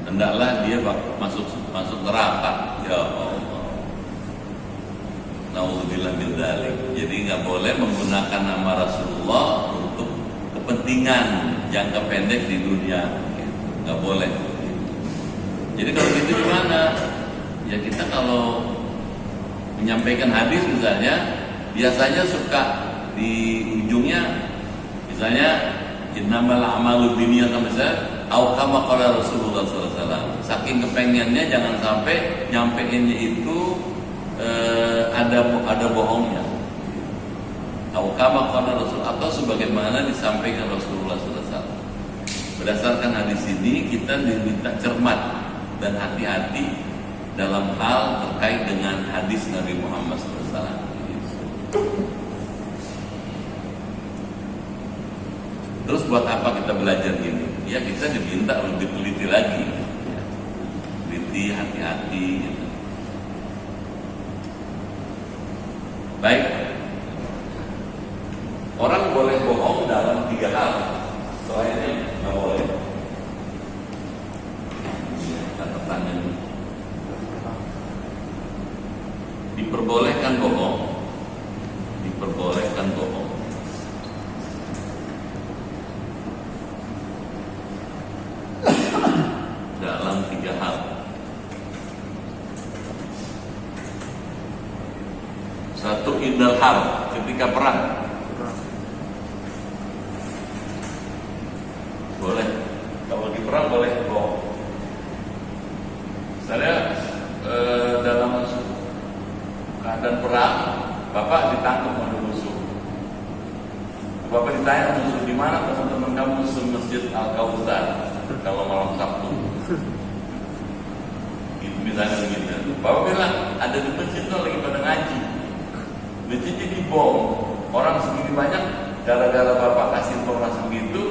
hendaklah dia masuk neraka. Ya Allah, naudzubillah min dzalik. Jadi nggak boleh menggunakan nama Rasulullah untuk kepentingan jangka pendek di dunia, nggak boleh. Jadi kalau gitu gimana? Ya kita kalau menyampaikan hadis misalnya, biasanya suka di ujungnya misalnya innamal a'malu binniyat misalnya au kama qala Rasulullah sallallahu alaihi wasallam. Saking kepengennya jangan sampai nyampeinnya itu ada bohongnya. Au kama qala Rasul atau sebagaimana disampaikan Rasulullah sallallahu alaihi wasallam. Berdasarkan hadis ini kita diminta cermat dan hati-hati dalam hal terkait dengan hadis Nabi Muhammad SAW. Terus buat apa kita belajar ini? Ya kita diminta lebih teliti lagi, ya. Teliti, hati-hati. Gitu. Baik, orang boleh bohong dalam 3 hal. Selainnya nggak boleh. Kata tangan. Diperbolehkan bohong dalam 3 hal. Satu, indal harb, ketika perang boleh. Kalau di perang boleh bohong. Misalnya dalam keadaan perang, Bapak ditangkap oleh musuh. Bapak ditanya musuh di mana teman-teman kamu Masjid Al-Kautsar kalau malam Sabtu. Itu misalnya begitu. Bapak bilang ada di masjid tuh lagi pada ngaji. Duitnya jadi bom. Orang segini banyak gara-gara bapak kasih informasi begitu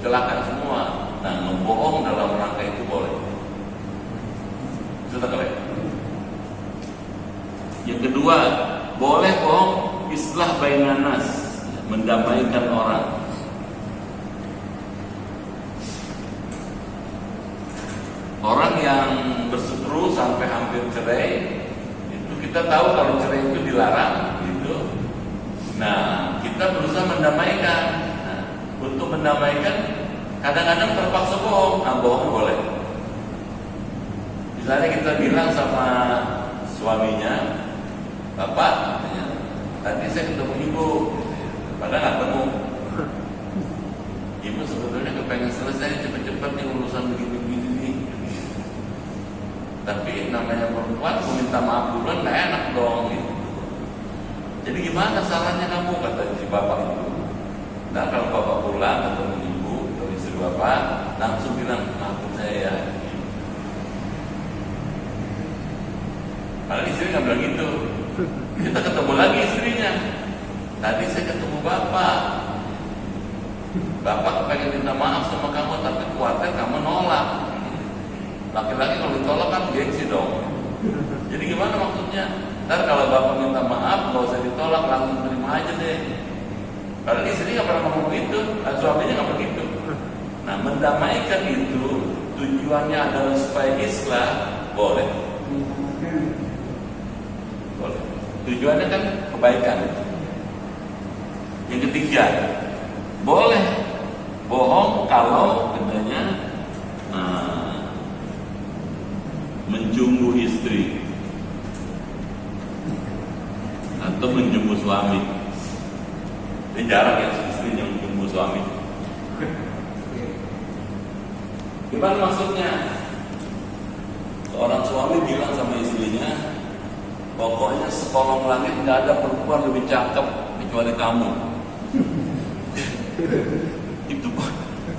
celaka semua. Nah, membohong dalam rangka itu boleh. Sudah kalian. Yang kedua, boleh bohong islah bainan nas, mendamaikan orang. Orang yang berseteru sampai hampir cerai, itu kita tahu kalau cerai itu dilarang, gitu. Nah, kita berusaha mendamaikan. Nah, untuk mendamaikan, kadang-kadang terpaksa bohong. Bohong boleh. Misalnya kita bilang sama suaminya, Bapak, tadi saya ketemu ibu, padahal nggak ketemu. Ibu sebetulnya kepengen selesai cepet-cepet nih urusan begini-begini nih. Tapi namanya perempuan, mau minta maaf duluan nggak enak dong. Gitu. Jadi gimana sarannya kamu, kata si bapak itu. Nah, kalau bapak pulang ketemu ibu atau istri bapak, langsung bilang, maafin saya ya. Padahal istri nggak bilang gitu. Kita ketemu lagi istrinya. Tadi saya ketemu bapak. Bapak pengen minta maaf sama kamu, tapi khawatir kamu nolak. Laki-laki kalau ditolak kan gengsi dong. Jadi gimana maksudnya? Ntar kalau bapak minta maaf, nggak usah ditolak, langsung terima aja deh. Padahal istri nggak pernah ngomong gitu, suaminya nggak begitu. Nah, mendamaikan itu tujuannya adalah supaya islah, boleh. Boleh. Tujuannya kan kebaikan. Yang ketiga, boleh bohong kalau katanya mencumbu istri atau menjumbu suami. Ini jarang ya istri yang menjumbu suami. Gimana maksudnya? Seorang suami bilang sama istrinya, pokoknya sekolong langit nggak ada perempuan lebih cakep kecuali kamu.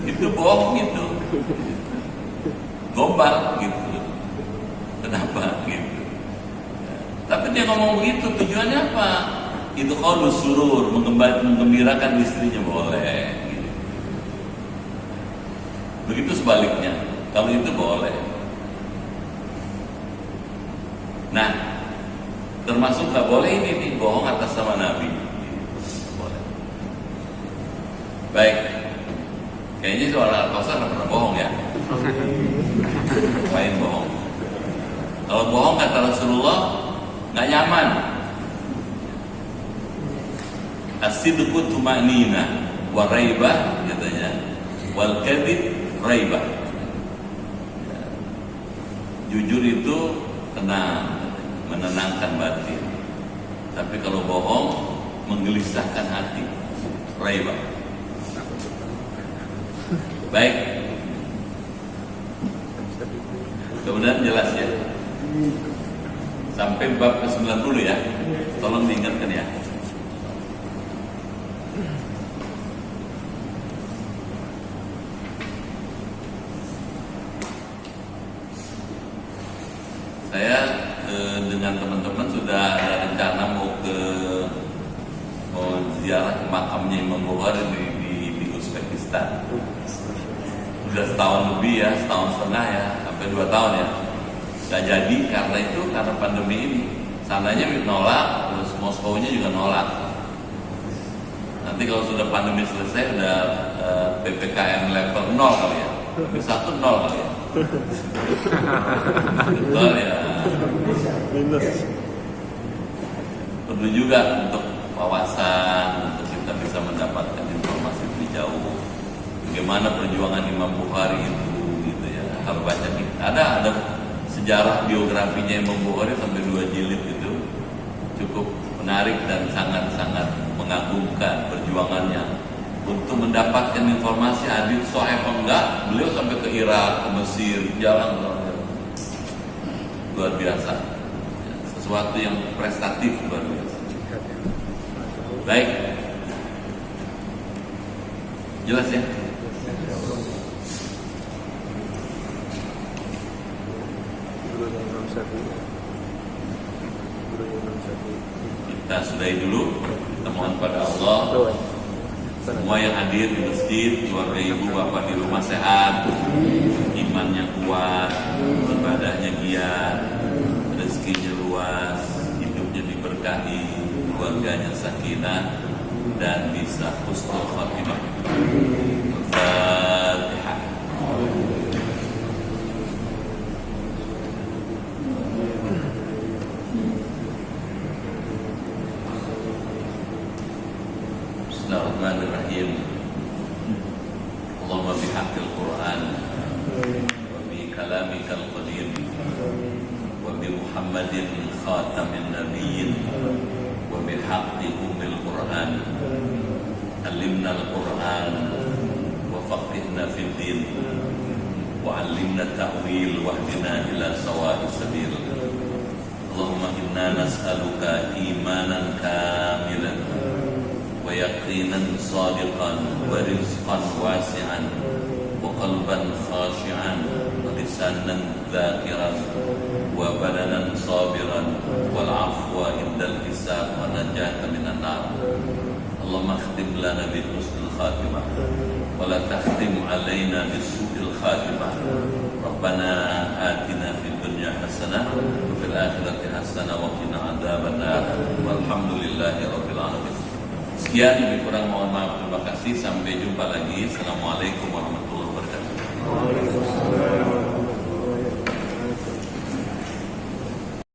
itu bohong itu, gombal gitu. Kenapa gitu? Tapi dia ngomong begitu tujuannya apa? Itu kalau surur, menggembirakan istrinya boleh. Gitu. Begitu sebaliknya, kalau itu boleh. Nah, termasuk nggak boleh ini nih bohong atas nama Nabi. Boleh. Baik. Kayaknya soal Al-Kausar nggak pernah bohong ya. Main bohong. Kalau bohong kata Rasulullah nggak nyaman. As-sidqu tuma'nina wa raibah katanya, wal kadhib raibah. Jujur itu tenang, menenangkan batin. Tapi kalau bohong menggelisahkan hati. Raibah. Baik. Kemudian jelas ya. Sampai bab ke-90 ya. Tolong diingatkan ya. Saya dengan teman-teman sudah ada rencana mau ziarah ke makamnya Imam Bukhari di Uzbekistan. Sudah setahun lebih ya, setahun setengah ya, sampai 2 tahun ya. Gak jadi karena pandemi ini. Sananya nolak, terus Moskow-nya juga nolak. Nanti kalau sudah pandemi selesai udah PPKM level 0 kali ya. Level 1 0 kali ya. Betul ya. Perlu juga untuk wawasan, untuk kita bisa mendapatkan informasi lebih jauh. Bagaimana perjuangan Imam Bukhari itu, gitu ya. Kalau baca ada sejarah biografinya Imam Bukhari sampai 2 jilid itu, cukup menarik dan sangat-sangat mengagumkan perjuangannya untuk mendapatkan informasi hadis sahih atau enggak. Beliau sampai ke Irak, ke Mesir, jalan luar biasa, sesuatu yang prestatif luar biasa. Baik, jelas ya. Gurunya Imam Syafi'i. Kita sudahi dulu. Kita mohon pada Allah semua yang hadir di masjid, keluarga ibu bapak di rumah sehat, imannya kuat, ibadahnya giat, rezekinya luas, hidupnya diberkahi, keluarganya sakinah, dan bisa husnul khatimah. Al-Fatihah. Bismillahirrahmanirrahim. Allahumma bihaqqil Qur'an wa bi kalamikal qadim wa bi Muhammadin khatamin nabiyyin wa bi haqqi ummil Qur'an alimna al-Qur'an wa faqihna fid din wa 'allimna ta'wil wa hdina ila sawa'is sabil. Allahumma inna nas'aluka imanan kamilan wa yaqinan sadiqan wa rizqan wasi'an wa qalban khashi'an wa lisanan dhakiran wa badanan sabiran wal afwa indal hisab wa najata minan nar. Allahumma khtim lana bi husnil khatimah wa la takhtim alaina bi su'il khatimah. Rabbana atina fid dunya hasanah wa fil akhirati hasanah wa qina adzabannar. Walhamdulillahi rabbil alamin. Sekian, lebih kurang mohon maaf, terima kasih. Sampai jumpa lagi. Assalamualaikum warahmatullahi wabarakatuh.